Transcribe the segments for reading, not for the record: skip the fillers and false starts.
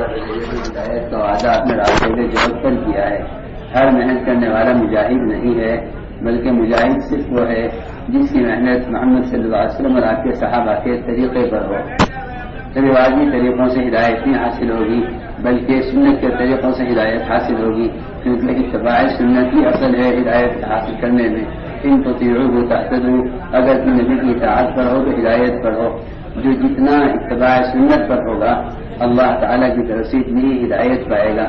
ہدایت کا وعدہ اپنے راستے میں جوڑ کر کیا ہے. ہر محنت کرنے والا مجاہد نہیں ہے، بلکہ مجاہد صرف وہ ہے جس کی محنت محمد صلی اللہ علیہ وسلم اور آپ کے صحابہ کے طریقے پر ہو. رواجی طریقوں سے ہدایت نہیں حاصل ہوگی، بلکہ سنت کے طریقوں سے ہدایت حاصل ہوگی، کیونکہ اتباع سنت کی اصل ہے ہدایت حاصل کرنے میں. ان تطیعوہ تہتدوا، اگر تم نبی کی اطاعت پر ہو تو ہدایت پر ہو. جو جتنا اتباع سنت پر ہوگا اللہ تعالیٰ کی طرف سے اتنی ہدایت پائے گا.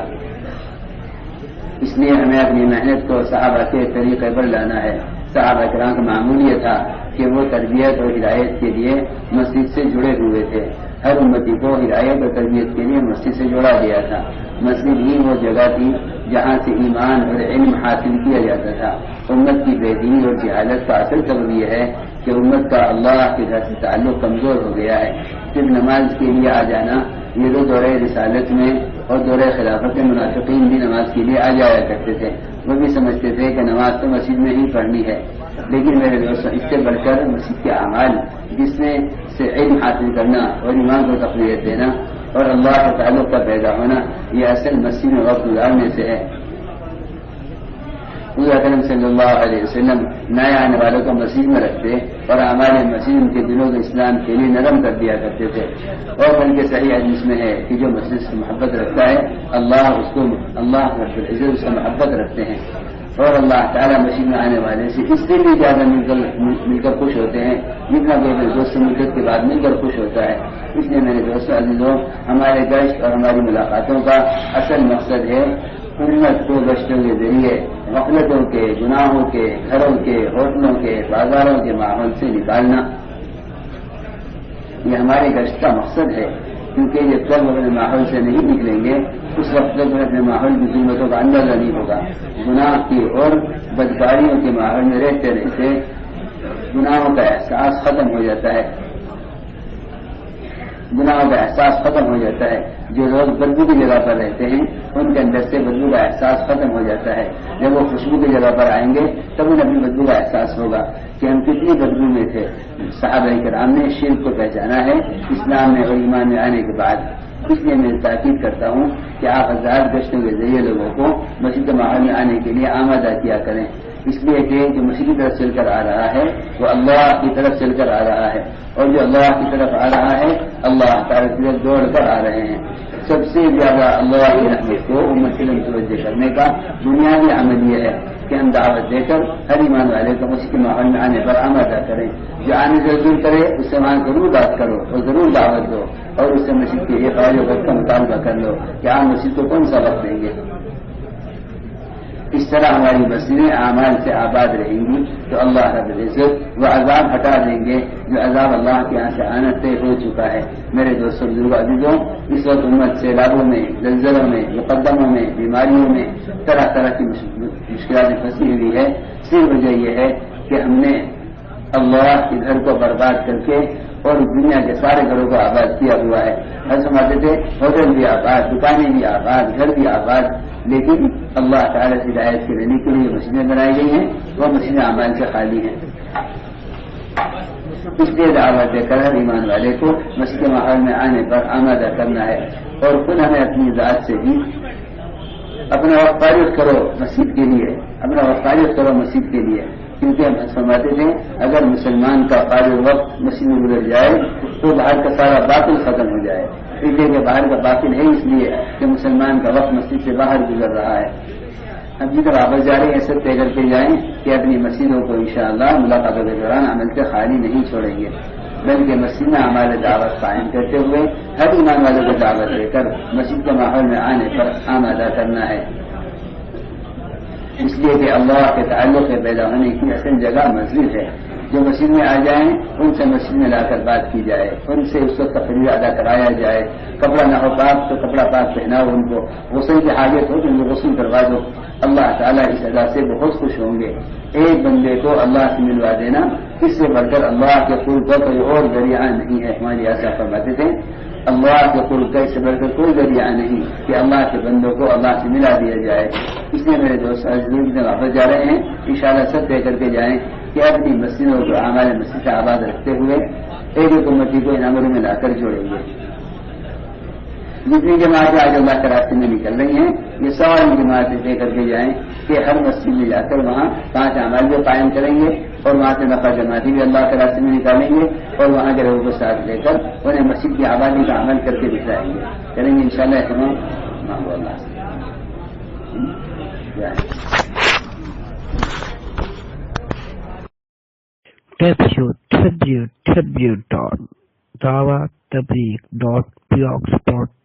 اس لیے ہمیں اپنی محنت کو صحابہ کے طریقے پر لانا ہے. صحابہ کرام کا معمول یہ تھا کہ وہ تربیت اور ہدایت کے لیے مسجد سے جڑے ہوئے تھے. ہر امتی کو ہدایت اور تربیت کے لیے مسجد سے جوڑا گیا تھا. مسجد ہی وہ جگہ تھی جہاں سے ایمان اور علم حاصل کیا جاتا تھا. امت کی بے دینی اور جہالت کا اصل سبب یہ ہے کہ امت کا اللہ کے گھر سے تعلق کمزور ہو گیا ہے. صرف نماز کے لیے آ جانا، یہ دو دورے رسالت میں اور دورے خلافت منافقین بھی نماز کے لیے آ جایا کرتے تھے. وہ بھی سمجھتے تھے کہ نماز تو مسجد میں ہی پڑھنی ہے. لیکن میرے دوستوں، اس سے بڑھ کر مسجد کے اعمال، جس میں سے علم حاصل کرنا اور ایمان کو تقویت دینا اور اللہ کے تعلق کا پیدا ہونا، یہ اصل مسجد میں وقت گزارنے سے ہے. حضور اکرم صلی اللہ علیہ وسلم نئے آنے والوں کو مسجد میں رکھتے اور ہمارے مسجد ان کے دلوں کو اسلام کے لیے نرم کر دیا کرتے تھے. اور بلکہ صحیح حدیث میں ہے کہ جو مسجد سے محبت رکھتا ہے اللہ رب العزت اس سے محبت رکھتے ہیں. اور اللہ تعالیٰ مسجد میں آنے والے سے اس سے بھی زیادہ مل کر خوش ہوتے ہیں جتنا کوئی دوست سے مدت کے بعد مل کر خوش ہوتا ہے. اس لیے میرے دوست عزیزوں، ہمارے گشت اور ہماری ملاقاتوں کا اصل مقصد ہے امت کو گشتوں کے ذریعے غفلتوں کے، گناہوں کے، گھروں کے، ہوٹلوں کے، بازاروں کے ماحول سے نکالنا. یہ ہمارے گشت کا مقصد ہے، کیونکہ یہ طلب اپنے ماحول سے نہیں نکلیں گے اس وقت تک اپنے ماحول کی ضرورتوں کا اندازہ نہیں ہوگا. گناہ کی اور بدکاریوں کے ماحول میں رہتے رہتے گناہوں کا احساس ختم ہو جاتا ہے. گناہوں کا احساس ختم ہو جاتا ہے. جو لوگ بدبو کی جگہ پر رہتے ہیں ان کے اندر سے بدبو کا احساس ختم ہو جاتا ہے. جب وہ خوشبو کی جگہ پر آئیں گے تب انہیں اپنی بدبو کا احساس ہوگا کہ ہم کتنی بدبو میں تھے. صحابہ کرام نے شرک کو پہچانا ہے اسلام میں اور ایمان میں آنے کے بعد. اس لیے میں تاکید کرتا ہوں کہ آپ آزاد گشتوں کے ذریعے لوگوں کو مسجد کے ماحول میں آنے کے لیے آمادہ کیا کریں. اس لیے کہ جو مسجد کی طرف چل کر آ رہا ہے وہ اللہ کی طرف چل کر آ رہا ہے، اور جو اللہ کی طرف آ رہا ہے اللہ تعالیٰ کی طرف دوڑ کر آ رہے ہیں. سب سے زیادہ اللہ کی رحمت کو امت کی متوجہ کرنے کا بنیادی عمل یہ ہے کہ ہم دعوت دے کر ہر ایمان والے کو مسجد کے ماحول میں آنے پر آمادہ کریں. جو آنے سے ضرور کرے اس سے وہاں ضرور بات کرو اور ضرور دعوت دو، اور اس سے مسجد کے یہ فائدے وقت کا مطالبہ کر لو کہ آپ مسجد کو کون سا وقت دیں گے. اس طرح ہماری مسجدیں اعمال سے آباد رہیں گی تو اللہ رب العزت وہ عذاب ہٹا دیں گے جو عذاب اللہ کے یہاں سے آنا طے ہو چکا ہے. میرے دوستوں بزرگ عزیزوں، اس وقت امت سیلابوں میں، زلزلوں میں، مقدموں میں، بیماریوں میں، طرح طرح کی مشکلات پھنسی ہوئی ہے. صرف وجہ یہ ہے کہ ہم نے اللہ کے گھر کو برباد کر کے اور دنیا کے سارے گھروں کو آباد کیا ہوا ہے. ہر سماتے تھے ہوٹل بھی آباد، دکانیں بھی آباد، گھر بھی آباد، لیکن اللہ تعالیٰ سے ہدایت کے لینے کے لیے مسجدیں بنائی گئی ہیں وہ مسجدیں اعمال سے خالی ہیں. اس لیے دعوت دے کر ہر ایمان والے کو مسجد کے ماحول میں آنے پر آمادہ کرنا ہے. اور خود ہمیں اپنی ذات سے بھی اپنا وقت فارغ کرو مسجد کے لیے، اپنا وقت فارغ کرو مسجد کے لیے، کیونکہ ہم فرماتے تھے اگر مسلمان کا فارغ وقت مسجد میں گزر جائے تو باہر کا سارا باطل ختم ہو جائے. اس لیے کہ باہر کا باطل ہے اس لیے کہ مسلمان کا وقت مسجد سے باہر گزر رہا ہے. ہم جدھر واپس جا رہے ہیں ایسے طے کر کے جائیں کہ اپنی مسجدوں کو انشاءاللہ ملاقاتوں کے دوران عمل سے خالی نہیں چھوڑیں گے، بلکہ مسجد میں ہمارے دعوت قائم کرتے ہوئے ہر ایمان والوں کو دعوت دے کر مسجد کے ماحول میں آنے پر آمادہ کرنا ہے. اس لیے کہ اللہ کے تعلق کے پیدا ہونے کی اصل جگہ مسجد ہے. جو مسجد میں آ جائیں ان سے مسجد میں لا کر بات کی جائے، ان سے اس وقت تقریر ادا کرایا جائے. کپڑا نہ ہو پاک تو کپڑا پاک پہناؤ، ان کو غسل کی حاجت ہو تو ان کو غسل کروا دو. اللہ تعالیٰ اس ادا سے بہت خوش ہوں گے. ایک بندے کو اللہ سے ملوا دینا اس سے بڑھ کر اللہ کے قرب کا کوئی اور ذریعہ نہیں ہے. ہماری آسا فرماتے تھے اللہ کے قرب کا اس سے بڑھ کر کوئی ذریعہ نہیں کہ اللہ کے بندوں کو اللہ سے ملا دیا جائے. اس لیے میرے دوست عزیز واپس جا رہے ہیں انشاءاللہ سب طے کر کے جائیں کہ اپنی مسجدوں کو ہمارے مسجد سے آباد رکھتے ہوئے ایک امتی کو ان عملوں میں لا کر جوڑیں گے. جتنی جماعتیں آج اللہ کے راستے میں نکل رہی ہیں یہ ساری جماعتیں طے کر کے جائیں کہ ہر مسجد میں جا کر وہاں 5 اعمال بھی قائم کریں گے اور وہاں سے نفع جماعتیں بھی اللہ کے راستے میں نکالیں گے اور وہاں کے لوگوں کو ساتھ لے کر انہیں مسجد کی آبادی کا عمل کر کے دکھائیں گے کریں گے انشاءاللہ تمام مانگو اللہ سے. www.dawattableek.blogspot.com